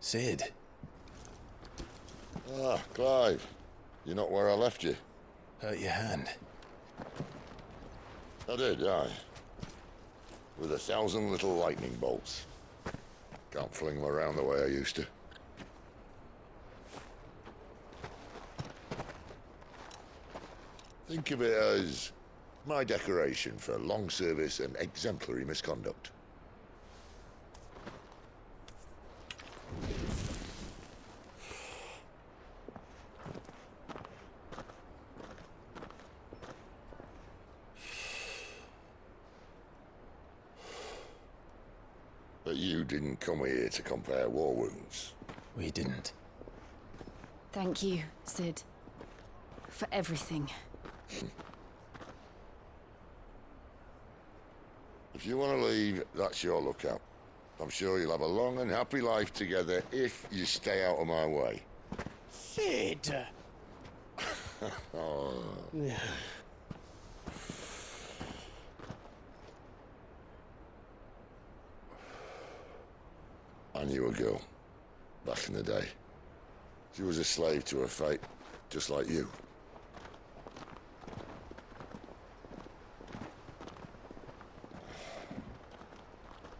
Sid. Ah, Clive. You're not where I left you. Hurt your hand. I did, aye. With 1,000 little lightning bolts. Can't fling them around the way I used to. Think of it as my decoration for long service and exemplary misconduct. But you didn't come here to compare war wounds. We didn't. Thank you, Sid. For everything. If you want to leave, that's your lookout. I'm sure you'll have a long and happy life together if you stay out of my way. Sid! Oh. I knew a girl, back in the day. She was a slave to her fate, just like you.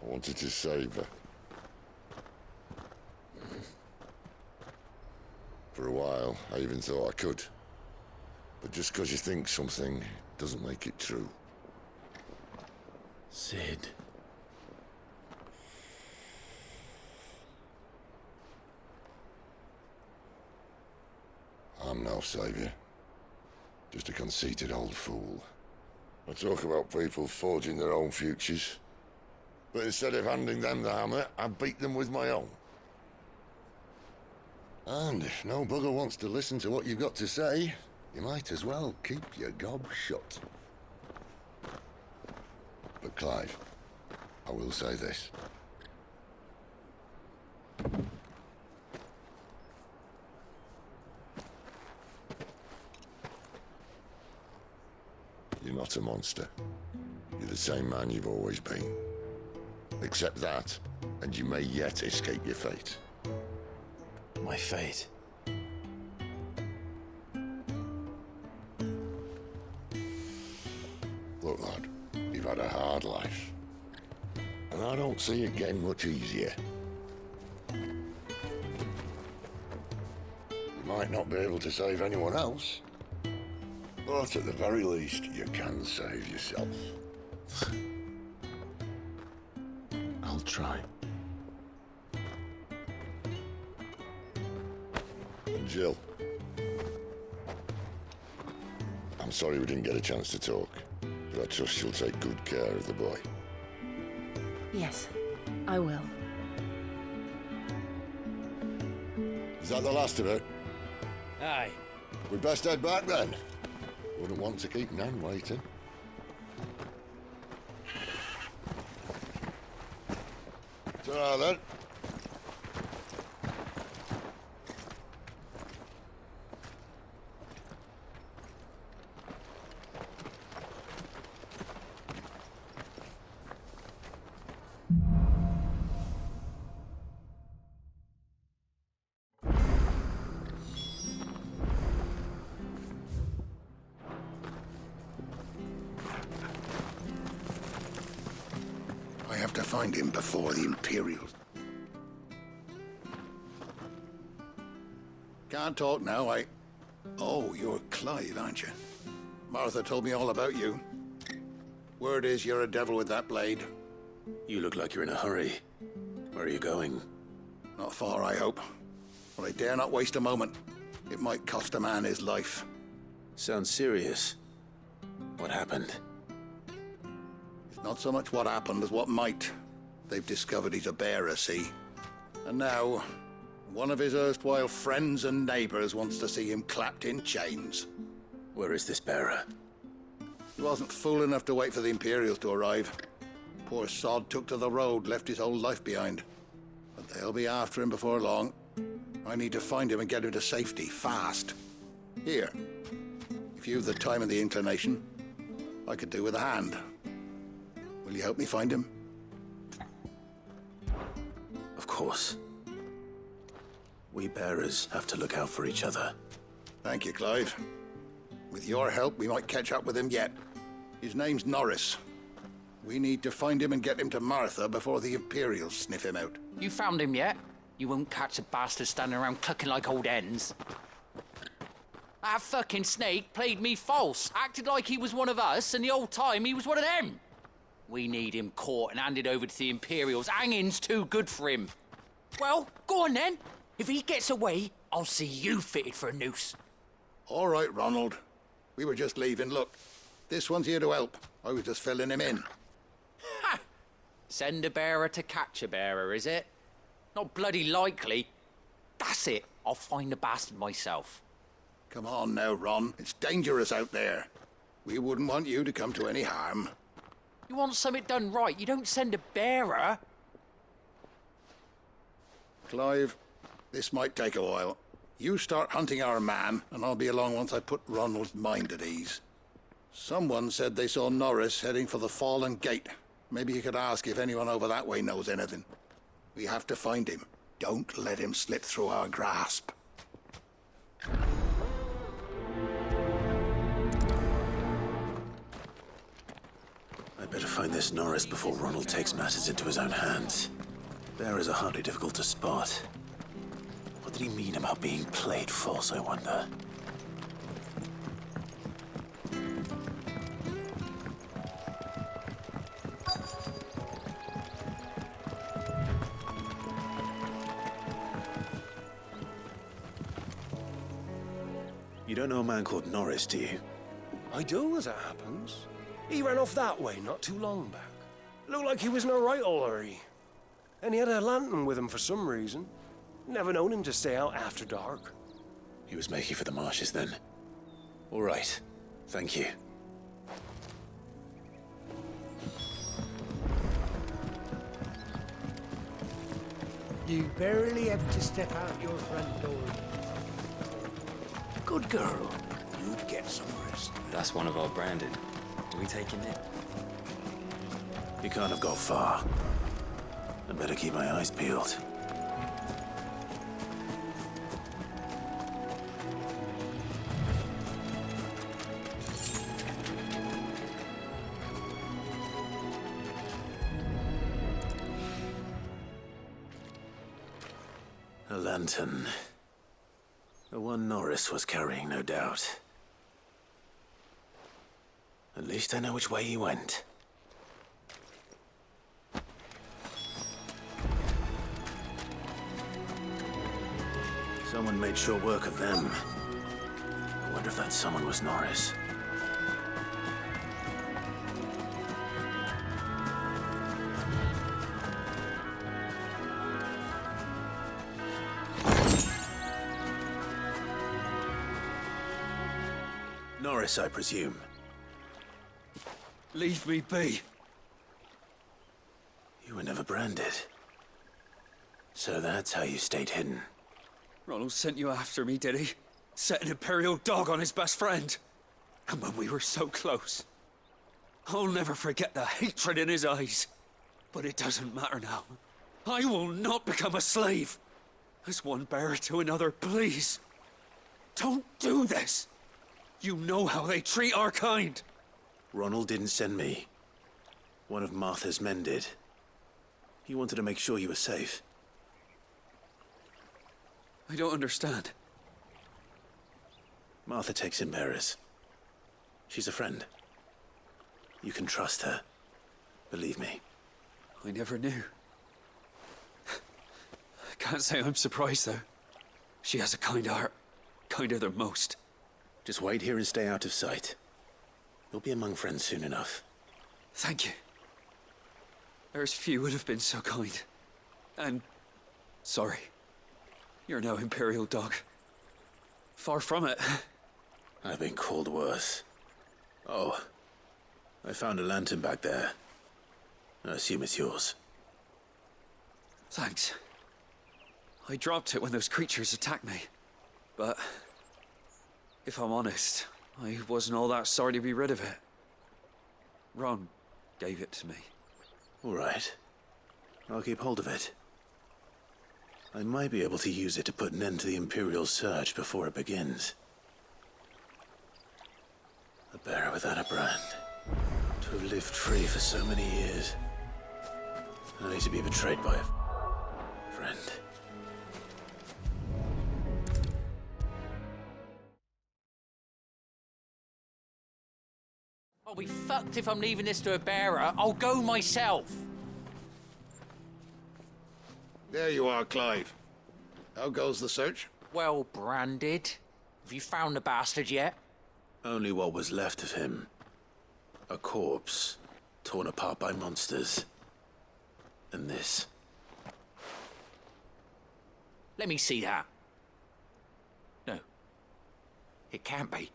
I wanted to save her. For a while, I even thought I could. But just because you think something doesn't make it true. Sid. I'm no savior. Just a conceited old fool. I talk about people forging their own futures. But instead of handing them the hammer, I beat them with my own. And if no bugger wants to listen to what you've got to say, you might as well keep your gob shut. But Clive, I will say this. You're not a monster. You're the same man you've always been. Accept that, and you may yet escape your fate. My fate. Look, lad, you've had a hard life. And I don't see it getting much easier. You might not be able to save anyone else, but at the very least, you can save yourself. I'll try. And Jill, I'm sorry we didn't get a chance to talk, but I trust you'll take good care of the boy. Yes, I will. Is that the last of it? Aye. We'd best head back then. Wouldn't want to keep Nan waiting. Ta-ra then. I have to find him before the Imperials. Can't talk now, Oh, you're Clive, aren't you? Martha told me all about you. Word is you're a devil with that blade. You look like you're in a hurry. Where are you going? Not far, I hope. But I dare not waste a moment. It might cost a man his life. Sounds serious. What happened? It's not so much what happened as what might. They've discovered he's a bearer, see? And now, one of his erstwhile friends and neighbors wants to see him clapped in chains. Where is this bearer? He wasn't fool enough to wait for the Imperials to arrive. Poor sod took to the road, left his whole life behind. But they'll be after him before long. I need to find him and get him to safety, fast. Here, if you've the time and the inclination, I could do with a hand. Will you help me find him? Of course. We bearers have to look out for each other. Thank you, Clive. With your help, we might catch up with him yet. His name's Norris. We need to find him and get him to Martha before the Imperials sniff him out. You found him yet? You won't catch a bastard standing around clucking like old hens. That fucking snake played me false, acted like he was one of us, and the whole time he was one of them. We need him caught and handed over to the Imperials. Hanging's too good for him. Well, go on then. If he gets away, I'll see you fitted for a noose. All right, Ronald. We were just leaving. Look, this one's here to help. I was just filling him in. Ha! Send a bearer to catch a bearer, is it? Not bloody likely. That's it. I'll find the bastard myself. Come on now, Ron. It's dangerous out there. We wouldn't want you to come to any harm. You want something done right, you don't send a bearer. Clive, this might take a while. You start hunting our man, and I'll be along once I put Ronald's mind at ease. Someone said they saw Norris heading for the Fallen Gate. Maybe you could ask if anyone over that way knows anything. We have to find him. Don't let him slip through our grasp. I'd better find this Norris before Ronald takes matters into his own hands. Bearers are hardly difficult to spot. What did he mean about being played false, I wonder? You don't know a man called Norris, do you? I do, as it happens. He ran off that way not too long back. Looked like he was in a right old hurry. And he had a lantern with him for some reason. Never known him to stay out after dark. He was making for the marshes then. All right. Thank you. You barely have to step out your front door. Good girl. You'd get some rest. That's one of our branded. Do we take him in? He can't have got far. I'd better keep my eyes peeled. A lantern. The one Norris was carrying, no doubt. At least I know which way he went. Someone made short work of them. I wonder if that someone was Norris. Norris, I presume. Leave me be. You were never branded. So that's how you stayed hidden. Ronald sent you after me, did he? Set an Imperial dog on his best friend. And when we were so close. I'll never forget the hatred in his eyes. But it doesn't matter now. I will not become a slave. As one bearer to another, please. Don't do this. You know how they treat our kind. Ronald didn't send me. One of Martha's men did. He wanted to make sure you were safe. I don't understand. Martha takes in bearers. She's a friend. You can trust her. Believe me. I never knew. I can't say I'm surprised, though. She has a kind heart. Kinder than most. Just wait here and stay out of sight. You'll be among friends soon enough. Thank you. There's few would have been so kind. And sorry. You're no Imperial dog. Far from it. I've been called worse. Oh, I found a lantern back there. I assume it's yours. Thanks. I dropped it when those creatures attacked me. But if I'm honest, I wasn't all that sorry to be rid of it. Ron gave it to me. All right. I'll keep hold of it. I might be able to use it to put an end to the Imperial search before it begins. A bearer without a brand. To have lived free for so many years. Only to be betrayed by a friend. I'll be fucked if I'm leaving this to a bearer. I'll go myself. There you are, Clive. How goes the search? Well branded. Have you found the bastard yet? Only what was left of him. A corpse, torn apart by monsters. And this. Let me see that. No. It can't be.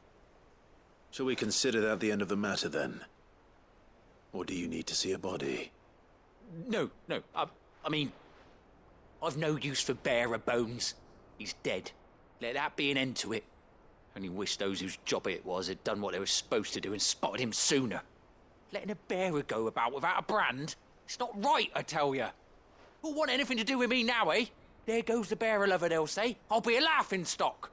Shall we consider that the end of the matter, then? Or do you need to see a body? No. I mean, I've no use for bearer bones. He's dead. Let that be an end to it. Only wish those whose job it was had done what they were supposed to do and spotted him sooner. Letting a bearer go about without a brand? It's not right, I tell you. Who'll want anything to do with me now, eh? There goes the bearer lover, they'll say. I'll be a laughingstock.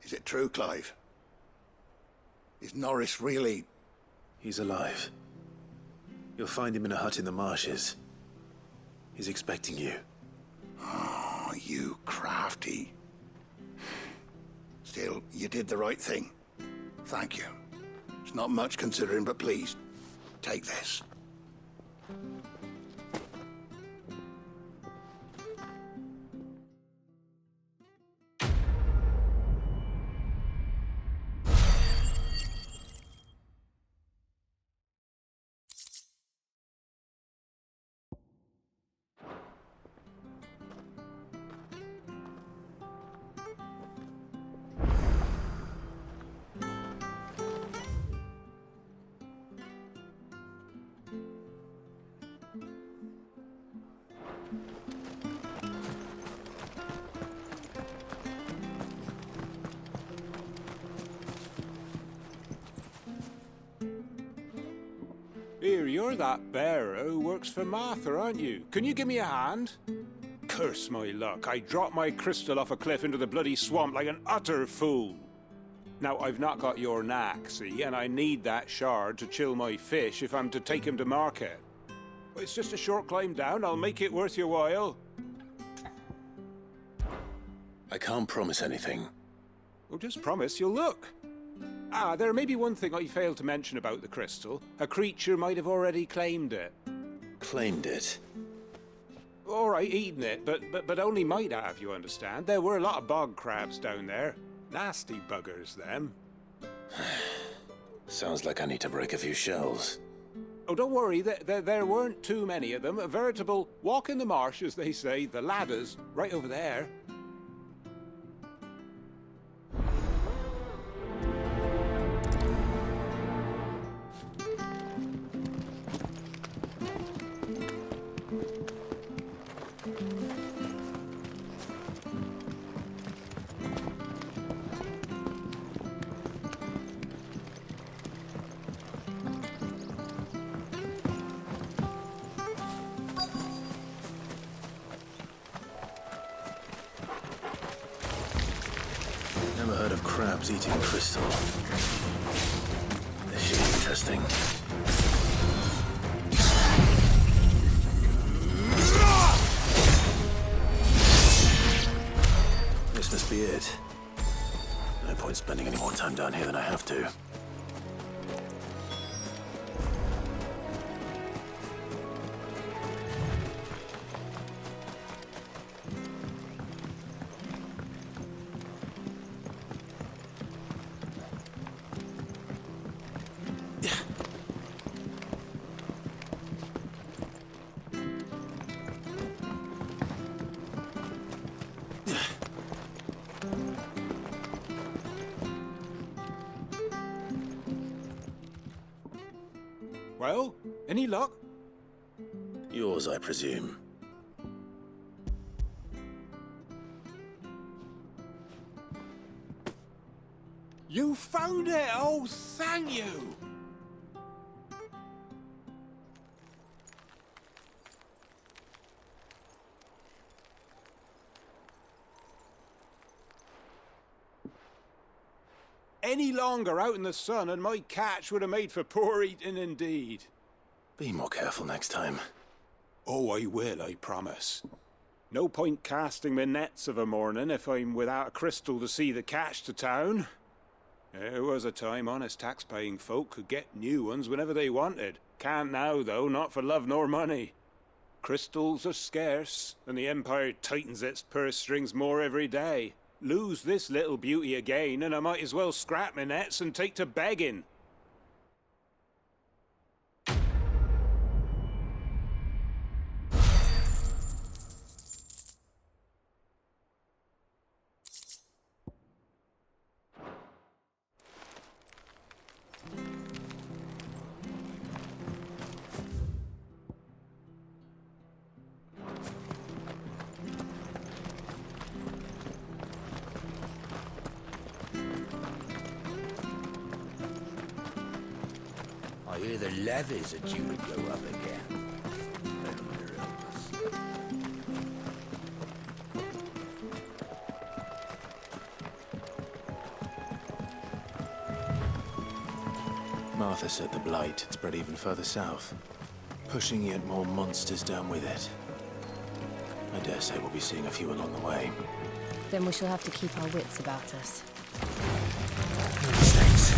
Is it true, Clive? Is Norris really... He's alive. You'll find him in a hut in the marshes. He's expecting you. Oh, you crafty. Still, you did the right thing. Thank you. It's not much considering, but please, take this. Here, you're that bearer who works for Martha, aren't you? Can you give me a hand? Curse my luck, I dropped my crystal off a cliff into the bloody swamp like an utter fool. Now, I've not got your knack, see, and I need that shard to chill my fish if I'm to take him to market. But it's just a short climb down, I'll make it worth your while. I can't promise anything. Well, just promise you'll look. Ah, there may be one thing I failed to mention about the crystal. A creature might have already claimed it. Claimed it? All right, eaten it, but only might have, you understand. There were a lot of bog crabs down there. Nasty buggers, them. Sounds like I need to break a few shells. Oh, don't worry, there weren't too many of them. A veritable walk in the marsh, as they say, the ladders, right over there. Never heard of crabs eating crystal. This should be interesting. This must be it. No point spending any more time down here than I have to. Well, any luck? Yours, I presume. You found it! Oh, thank you! any longer out in the sun, and my catch would have made for poor eating indeed. Be more careful next time. Oh, I will, I promise. No point casting my nets of a morning if I'm without a crystal to see the catch to town. There was a time honest tax-paying folk could get new ones whenever they wanted. Can't now, though, not for love nor money. Crystals are scarce, and the Empire tightens its purse strings more every day. Lose this little beauty again, and I might as well scrap my nets and take to begging. I hear the levies are due to go up again. Martha said the blight had spread even further south, pushing yet more monsters down with it. I dare say we'll be seeing a few along the way. Then we shall have to keep our wits about us. No mistakes.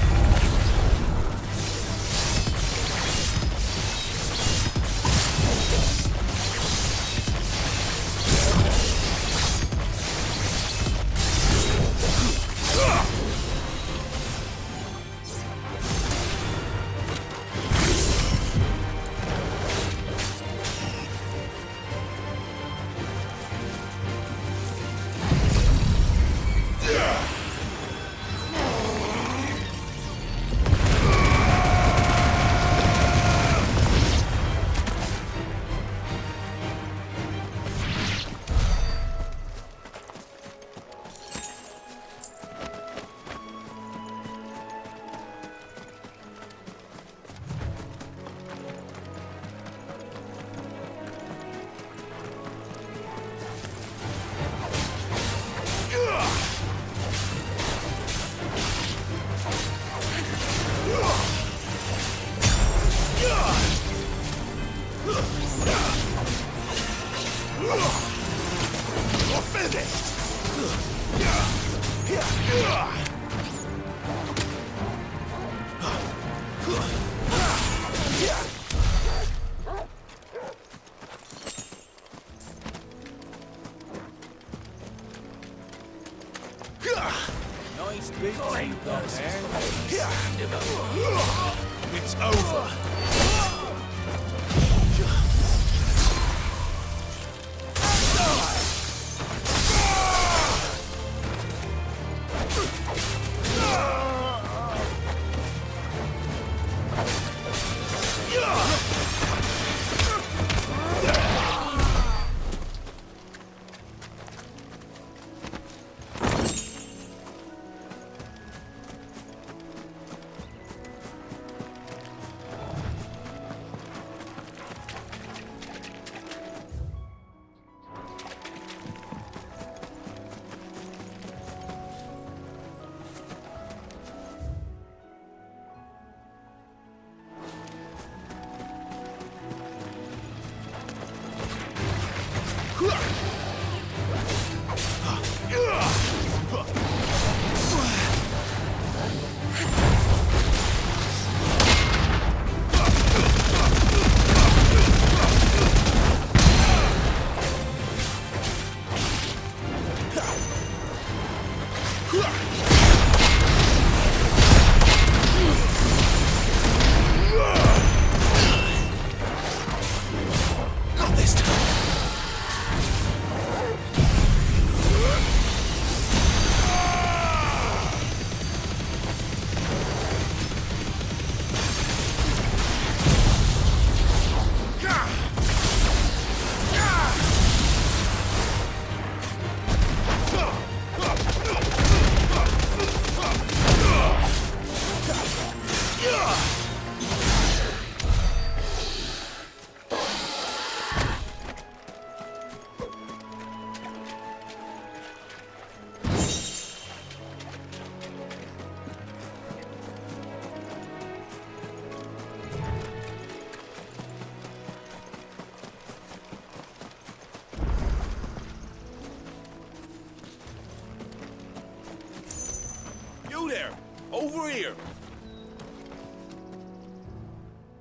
Over here!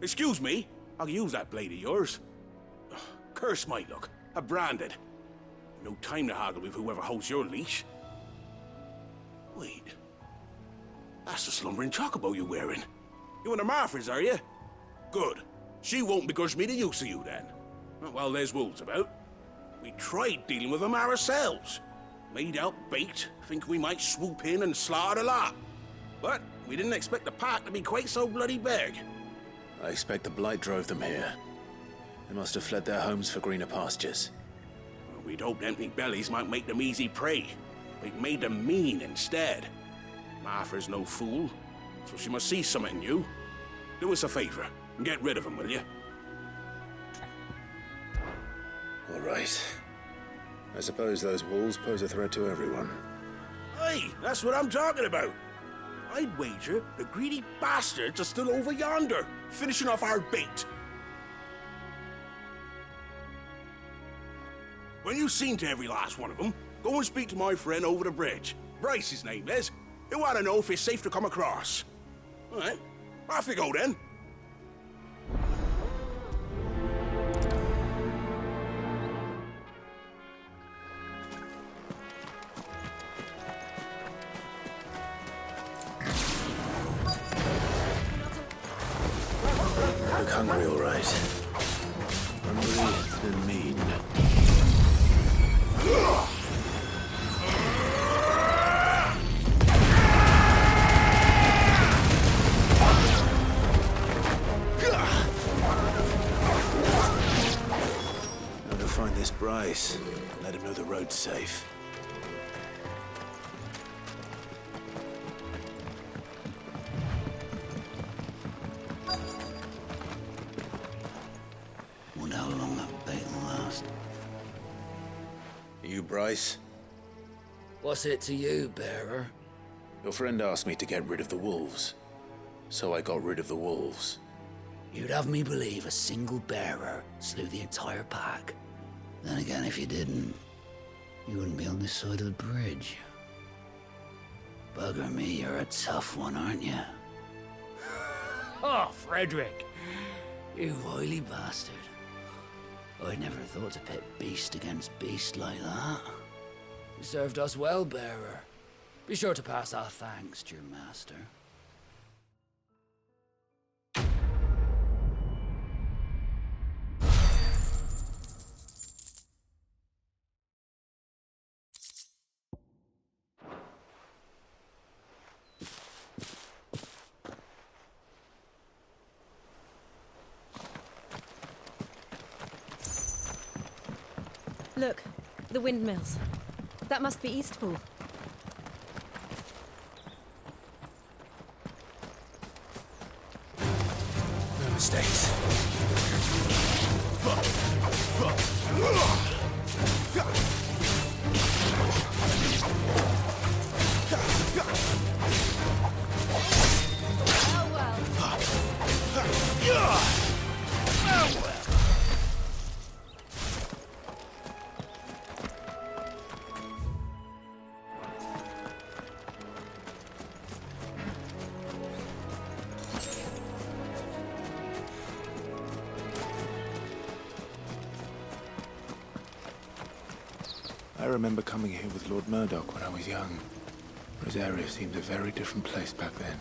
Excuse me, I'll use that blade of yours. Ugh, curse my luck. I'm branded. No time to haggle with whoever holds your leash. Wait. That's the slumbering chocobo you're wearing. You and the Marthas, are you? Good. She won't begrudge me the use of you, then. Well, there's wolves about. We tried dealing with them ourselves. Made out baked, think we might swoop in and slaughter the lot. But we didn't expect the pack to be quite so bloody big. I expect the blight drove them here. They must have fled their homes for greener pastures. Well, we'd hoped empty bellies might make them easy prey. We'd made them mean instead. Martha's no fool, so she must see something in you. Do us a favor and get rid of them, will you? All right. I suppose those wolves pose a threat to everyone. Hey, that's what I'm talking about. I'd wager the greedy bastards are still over yonder, finishing off our bait. When you've seen to every last one of them, go and speak to my friend over the bridge. Bryce, his name is. He'll want to know if it's safe to come across. All right, off you go then. Look hungry, all right. Hungry and mean. Now to find this Bryce. Let him know the road's safe. Wonder how long that bait will last. You, Bryce? What's it to you, bearer? Your friend asked me to get rid of the wolves. So I got rid of the wolves. You'd have me believe a single bearer slew the entire pack. Then again, if you didn't, you wouldn't be on this side of the bridge. Bugger me, you're a tough one, aren't you? Oh, Frederick! You wily bastard. I'd never thought to pit beast against beast like that. You served us well, bearer. Be sure to pass our thanks to your master. Look, the windmills. That must be Eastpool. No mistakes. I remember coming here with Lord Murdoch when I was young. Rosaria seemed a very different place back then.